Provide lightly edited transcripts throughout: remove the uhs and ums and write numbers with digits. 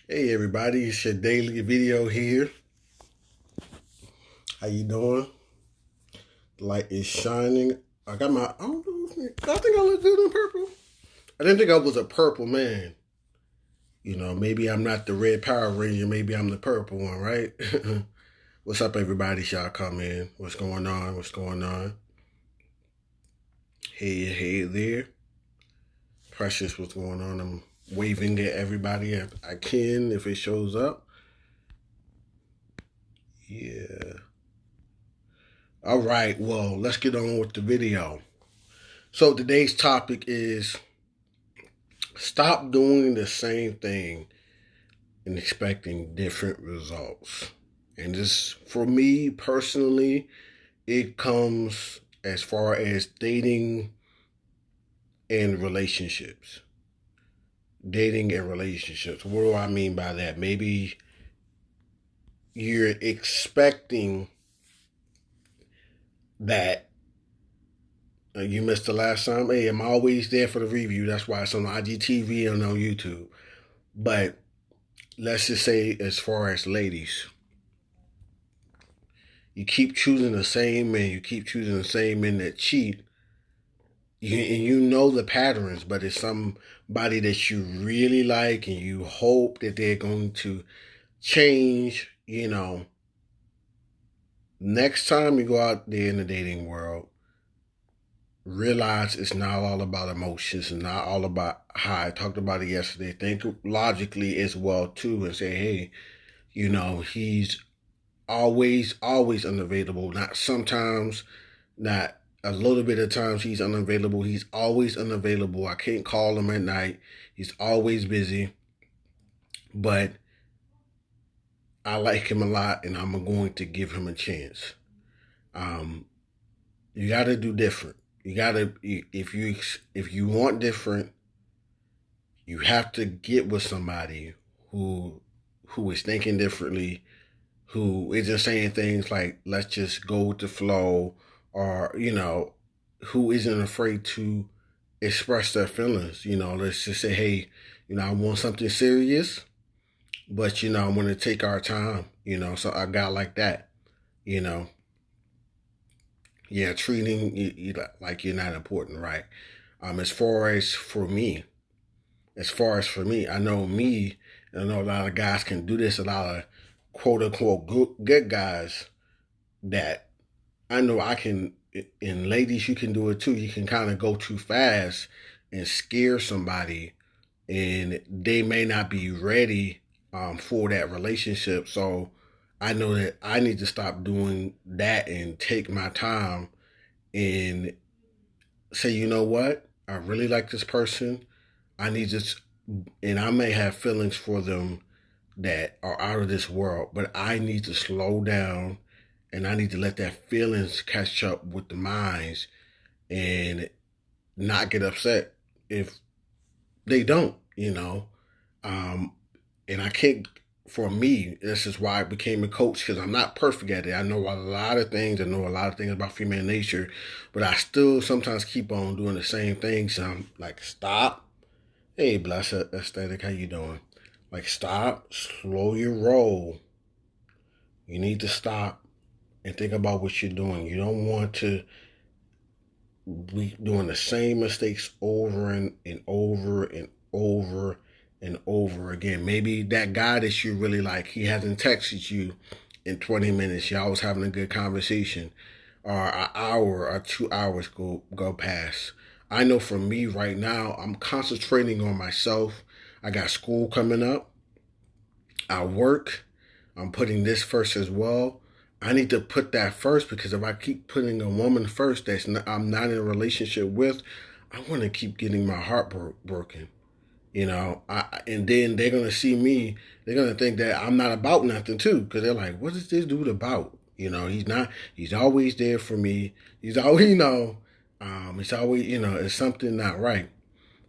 Hey everybody, it's your daily video here. How you doing? The light is shining. I got my, I don't know, I think I look good in purple. I didn't think I was a purple man. Maybe I'm not the red Power Ranger, maybe I'm the purple one, right? What's up everybody? Y'all come in. What's going on? What's going on? Hey there. Precious, what's going on? I'm waving at everybody if I can, if it shows up. Yeah. All right, well, let's get on with the video. So today's topic is stop doing the same thing and expecting different results. And this, for me personally, it comes as far as dating and relationships. Dating and relationships. What do I mean by that? Maybe you're expecting that you missed the last time. Hey, I'm always there for the review. That's why it's on IGTV and on YouTube. But let's just say, as far as ladies, you keep choosing the same men, you keep choosing the same men that cheat, and you know the patterns, but it's somebody that you really like and you hope that they're going to change. Next time you go out there in the dating world, realize it's not all about emotions and not all about how I talked about it yesterday. Think logically as well too, and say, hey, he's always unavailable. Not sometimes, not a little bit of times he's unavailable. He's always unavailable. I can't call him at night. He's always busy. But I like him a lot and I'm going to give him a chance. You got to do different. You got to, if you want different, you have to get with somebody who is thinking differently, who isn't saying things like, let's just go with the flow, or, who isn't afraid to express their feelings. Let's just say, hey, I want something serious, but, I'm going to take our time, so a guy like that, yeah, treating you like you're not important, right? As far as for me, I know me, and I know a lot of guys can do this, a lot of quote unquote good guys that I know I can, and ladies, you can do it too. You can kind of go too fast and scare somebody, and they may not be ready for that relationship. So I know that I need to stop doing that and take my time and say, you know what? I really like this person. I need to, and I may have feelings for them that are out of this world, but I need to slow down and I need to let that feelings catch up with the minds and not get upset if they don't, and I can't, for me, this is why I became a coach, because I'm not perfect at it. I know a lot of things. I know a lot of things about female nature, but I still sometimes keep on doing the same things. So I'm like, stop. Hey, Blessed Aesthetic, how you doing? Like, stop, slow your roll. You need to stop and think about what you're doing. You don't want to be doing the same mistakes over and over and over and over again. Maybe that guy that you really like, he hasn't texted you in 20 minutes. Y'all was having a good conversation, or an hour or 2 hours go past. I know for me right now, I'm concentrating on myself. I got school coming up. I work. I'm putting this first as well. I need to put that first, because if I keep putting a woman first I'm not in a relationship with, I want to keep getting my heart broken. And then they're going to see me. They're going to think that I'm not about nothing too, because they're like, what is this dude about? He's not, he's always there for me. He's always, it's always, it's something not right.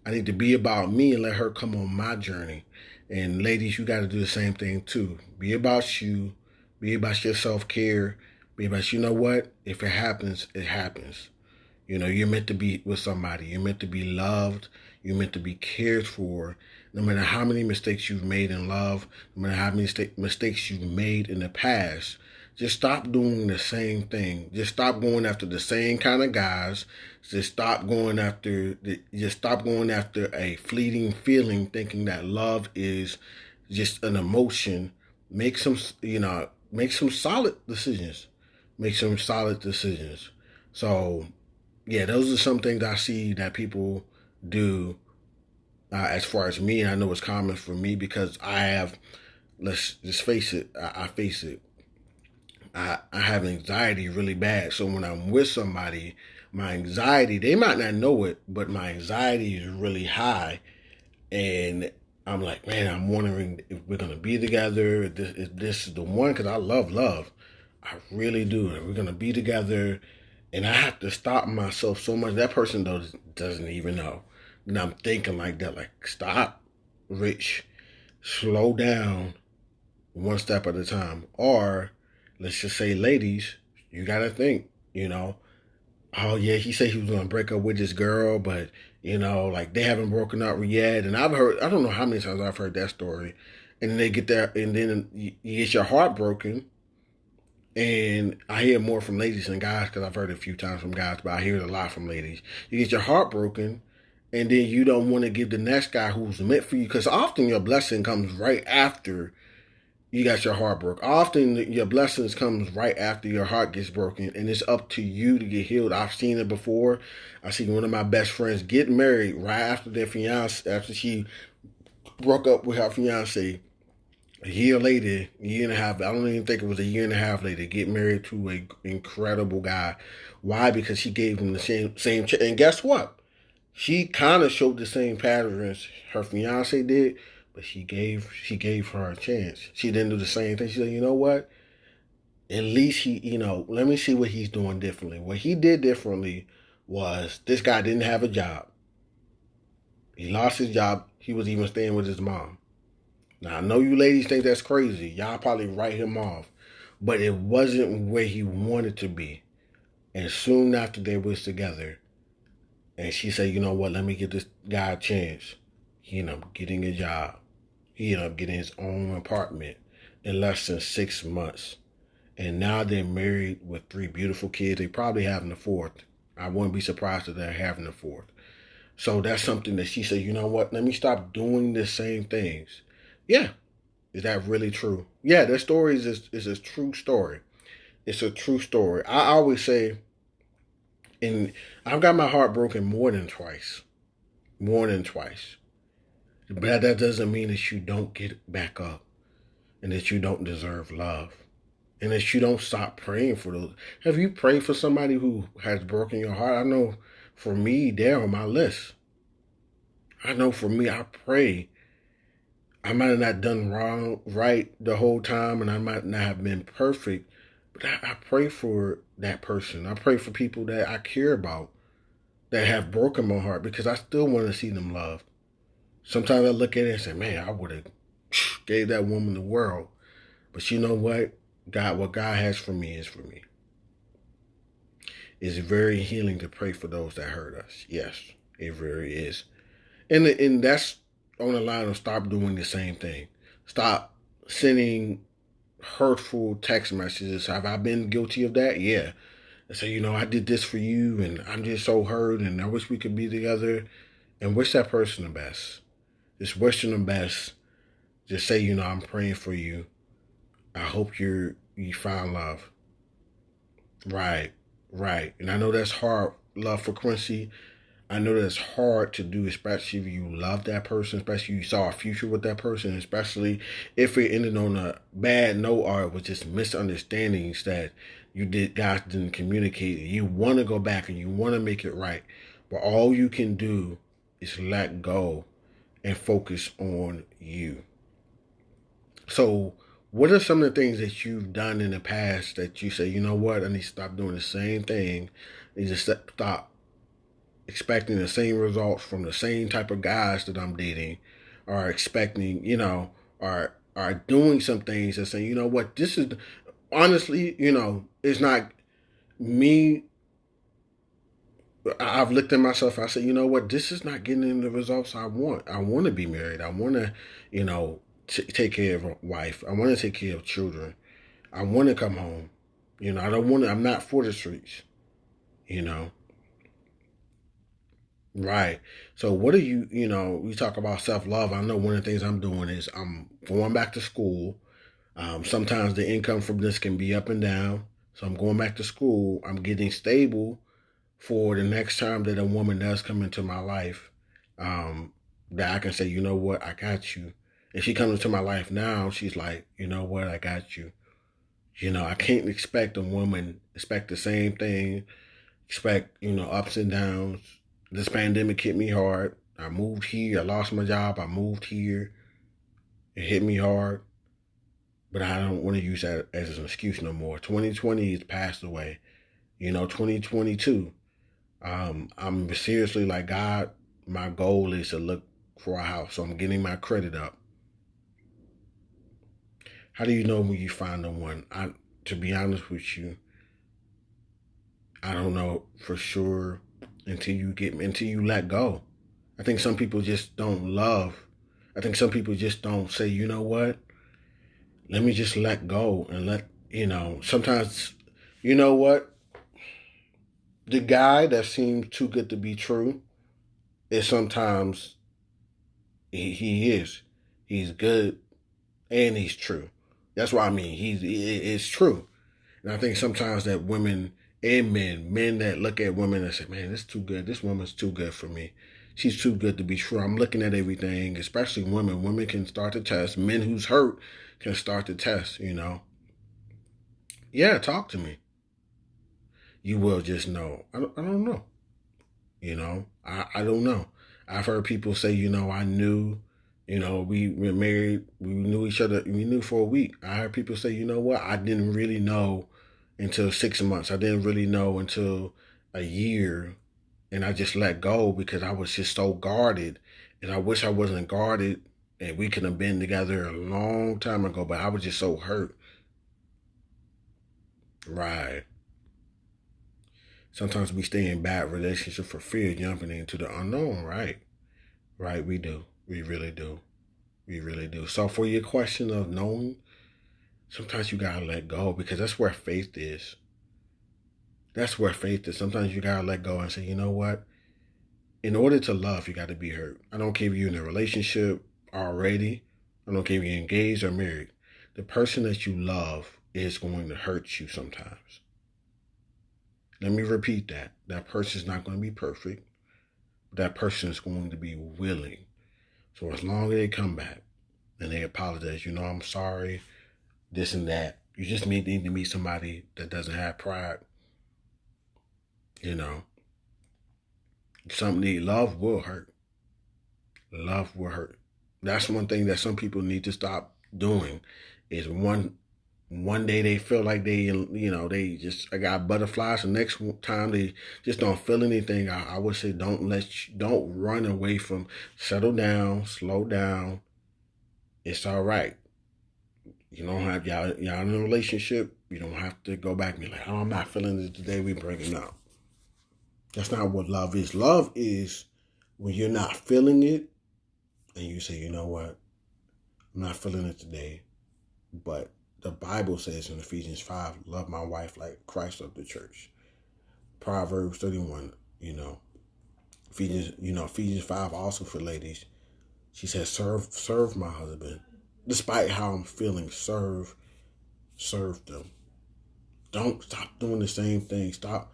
I need to be about me and let her come on my journey. And ladies, you got to do the same thing too. Be about you. Be about your self-care. Be about, you know what? If it happens, it happens. You're meant to be with somebody. You're meant to be loved. You're meant to be cared for. No matter how many mistakes you've made in love, no matter how many mistakes you've made in the past, just stop doing the same thing. Just stop going after the same kind of guys. Just stop going after a fleeting feeling, thinking that love is just an emotion. Make some solid decisions. Make some solid decisions. So yeah, those are some things I see that people do. As far as me, and I know it's common for me because I have. Let's just face it. I face it. I have anxiety really bad. So when I'm with somebody, my anxiety, they might not know it, but my anxiety is really high. And I'm like, man, I'm wondering if we're going to be together. If this is the one, because I love love. I really do. And we're going to be together. And I have to stop myself so much. That person doesn't even know. And I'm thinking like that, like, stop, Rich, slow down one step at a time. Or let's just say, ladies, you gotta think, oh yeah, he said he was gonna break up with this girl, but like they haven't broken up yet. And I don't know how many times I've heard that story. And then they get there, and then you get your heart broken. And I hear more from ladies than guys because I've heard it a few times from guys, but I hear it a lot from ladies. You get your heart broken, and then you don't want to give the next guy who's meant for you, because often your blessing comes right after you got your heart broke. Often your blessings comes right after your heart gets broken, and it's up to you to get healed. I've seen it before. I seen one of my best friends get married right after their fiance, after she broke up with her fiance. A year later, a year and a half, I don't even think it was a year and a half later, get married to a incredible guy. Why? Because she gave him the same and guess what? She kind of showed the same patterns her fiance did, but she gave her a chance. She didn't do the same thing. She said, you know what? At least let me see what he's doing differently. What he did differently was this guy didn't have a job. He lost his job. He was even staying with his mom. Now I know you ladies think that's crazy. Y'all probably write him off, but it wasn't where he wanted to be. And soon after they was together, and she said, you know what, let me give this guy a chance. He ended up getting a job. He ended up getting his own apartment in less than 6 months. And now they're married with 3 beautiful kids. They probably having a fourth. I wouldn't be surprised if they're having a fourth. So that's something that she said, you know what, let me stop doing the same things. Yeah. Is that really true? Yeah, their story is a true story. It's a true story. I always say, and I've got my heart broken more than twice. More than twice. But that doesn't mean that you don't get back up and that you don't deserve love and that you don't stop praying for those. Have you prayed for somebody who has broken your heart? I know for me, they're on my list. I know for me, I pray. I might have not done right the whole time, and I might not have been perfect, but I pray for that person. I pray for people that I care about that have broken my heart because I still want to see them loved. Sometimes I look at it and say, man, I would have gave that woman the world. But you know what? What God has for me is for me. It's very healing to pray for those that hurt us. Yes, it very is. And that's on the line of stop doing the same thing. Stop sending hurtful text messages. Have I been guilty of that? Yeah. I say, I did this for you and I'm just so hurt and I wish we could be together. And wish that person the best. Just wish them the best. Just say, I'm praying for you. I hope you find love. Right, right. And I know that's hard, love for Quincy. I know that's hard to do, especially if you love that person, especially if you saw a future with that person, especially if it ended on a bad note or it was just misunderstandings that guys didn't communicate. You want to go back and you want to make it right. But all you can do is let go and focus on you. So what are some of the things that you've done in the past that you say, you know what, I need to stop doing the same thing. I need to stop expecting the same results from the same type of guys that I'm dating, or expecting, or doing some things and saying, you know what, this is, honestly, it's not me I've looked at myself. I said, you know what? This is not getting the results I want. I want to be married. I want to, you know, take care of a wife. I want to take care of children. I want to come home. You know, I don't want to. I'm not for the streets. You know, right. So what are you? You know, we talk about self love. I know one of the things I'm doing is I'm going back to school. Sometimes the income from this can be up and down. So I'm going back to school. I'm getting stable for the next time that a woman does come into my life, that I can say, you know what, I got you. If she comes into my life now, she's like, you know what, I got you. You know, I can't expect a woman expect the same thing, expect, you know, ups and downs. This pandemic hit me hard. I moved here. I lost my job. I moved here. It hit me hard. But I don't want to use that as an excuse no more. 2020 has passed away. You know, 2022. I'm seriously like, God, my goal is to look for a house. So I'm getting my credit up. How do you know when you find the one? To be honest with you, I don't know for sure until you let go. I think some people just don't love. I think some people just don't say, you know what? Let me just let go and sometimes, you know what? The guy that seems too good to be true is sometimes he is. He's good and he's true. That's what I mean. It's true. And I think sometimes that women and men that look at women and say, man, this is too good. This woman's too good for me. She's too good to be true. I'm looking at everything, especially women. Women can start to test. Men who's hurt can start to test, you know. Yeah, talk to me. You will just know. I don't know. You know, I don't know. I've heard people say, you know, I knew, you know, we were married, we knew each other, we knew for a week. I heard people say, you know what, I didn't really know until 6 months. I didn't really know until a year. And I just let go because I was just so guarded. And I wish I wasn't guarded and we could have been together a long time ago, but I was just so hurt. Right. Sometimes we stay in bad relationships for fear of jumping into the unknown, right? Right, we do. We really do. We really do. So for your question of knowing, sometimes you gotta let go because that's where faith is. That's where faith is. Sometimes you gotta let go and say, you know what? In order to love, you gotta be hurt. I don't care if you're in a relationship already. I don't care if you're engaged or married. The person that you love is going to hurt you sometimes. Let me repeat that. That person is not going to be perfect. But that person is going to be willing. So as long as they come back and they apologize, you know, I'm sorry, this and that. You just need to meet somebody that doesn't have pride. You know, love will hurt. Love will hurt. That's one thing that some people need to stop doing. Is one day they feel like they just I got butterflies. The next time they just don't feel anything. I would say don't run away from. Settle down, slow down. It's all right. You don't have y'all in a relationship. You don't have to go back and be like, oh, I'm not feeling it today. We breaking up. That's not what love is. Love is when you're not feeling it, and you say, you know what, I'm not feeling it today, but the Bible says in Ephesians 5, love my wife like Christ loved the church. Proverbs 31, Ephesians 5 also for ladies. She says, serve my husband. Despite how I'm feeling, serve them. Don't stop doing the same thing. Stop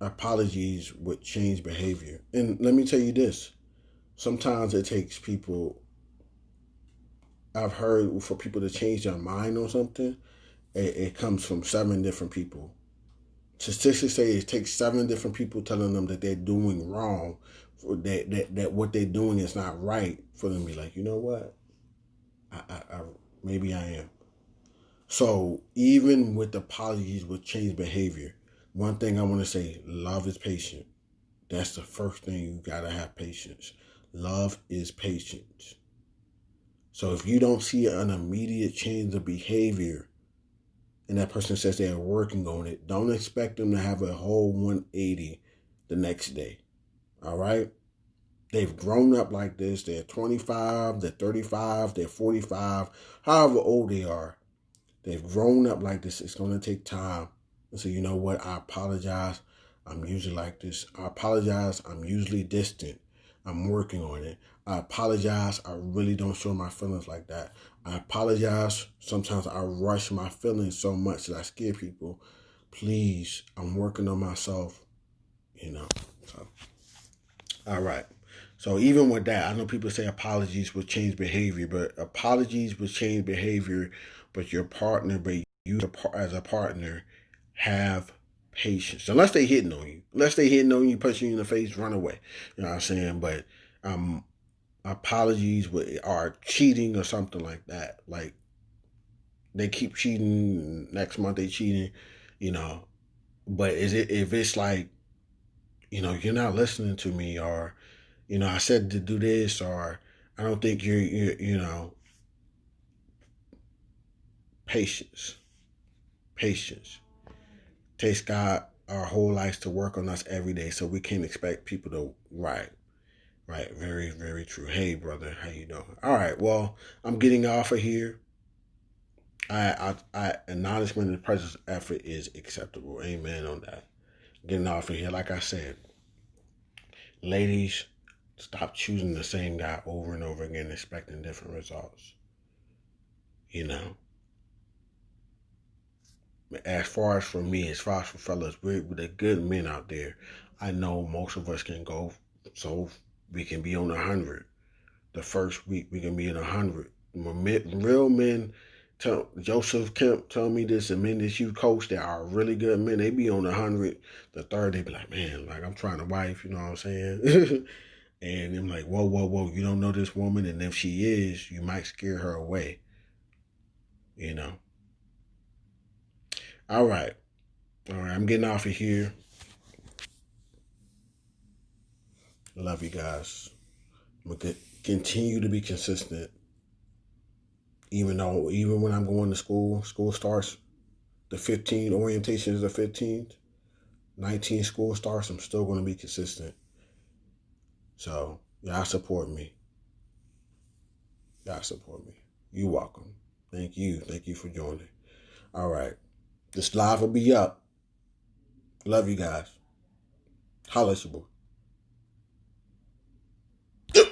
apologies with change behavior. And let me tell you this. Sometimes it takes people, I've heard for people to change their mind on something, it comes from 7 different people. Statistics say it takes 7 different people telling them that they're doing wrong, that what they're doing is not right, for them to be like, you know what, I maybe I am. So even with apologies with change behavior, one thing I want to say, love is patient. That's the first thing. You gotta have patience. Love is patience. So if you don't see an immediate change of behavior and that person says they're working on it, don't expect them to have a whole 180 the next day. All right? They've grown up like this. They're 25, they're 35, they're 45, however old they are. They've grown up like this. It's going to take time. And so, you know what? I apologize. I'm usually like this. I apologize. I'm usually distant. I'm working on it. I apologize. I really don't show my feelings like that. I apologize. Sometimes I rush my feelings so much that I scare people. Please, I'm working on myself, you know. So, all right. So even with that, I know people say apologies will change behavior, but apologies will change behavior, but your partner, but you as a partner, have patience. Unless they hitting on you. Unless they hitting on you, punch you in the face, run away. You know what I'm saying? But apologies are cheating or something like that. Like they keep cheating, next month they cheating, you know. But is it if it's like, you know, you're not listening to me, or you know, I said to do this, or I don't think you're you know, patience. Patience. Takes God our whole lives to work on us every day, so we can't expect people to right. Very, very true. Hey, brother, how you doing? All right. Well, I'm getting off of here. I acknowledgement of the presence effort is acceptable. Amen on that. Getting off of here, like I said, ladies, stop choosing the same guy over and over again, expecting different results. You know, as far as for me, as far as for fellas, we're the good men out there. I know most of us can go, so we can be on 100. The first week we can be in 100. Real men, Joseph Kemp told me this, and men that you coach that are really good men, they be on 100. The third, they be like, man, like I'm trying to wife, you know what I'm saying? And I'm like, whoa, whoa, whoa, you don't know this woman, and if she is, you might scare her away, you know? All right. All right, I'm getting off of here. Love you guys. I'm going to continue to be consistent. Even when I'm going to school starts the 15th, orientation is the 15th. 19 school starts, I'm still going to be consistent. So, y'all support me. Y'all support me. You're welcome. Thank you. Thank you for joining. All right. This live will be up. Love you guys. Holla at your boy.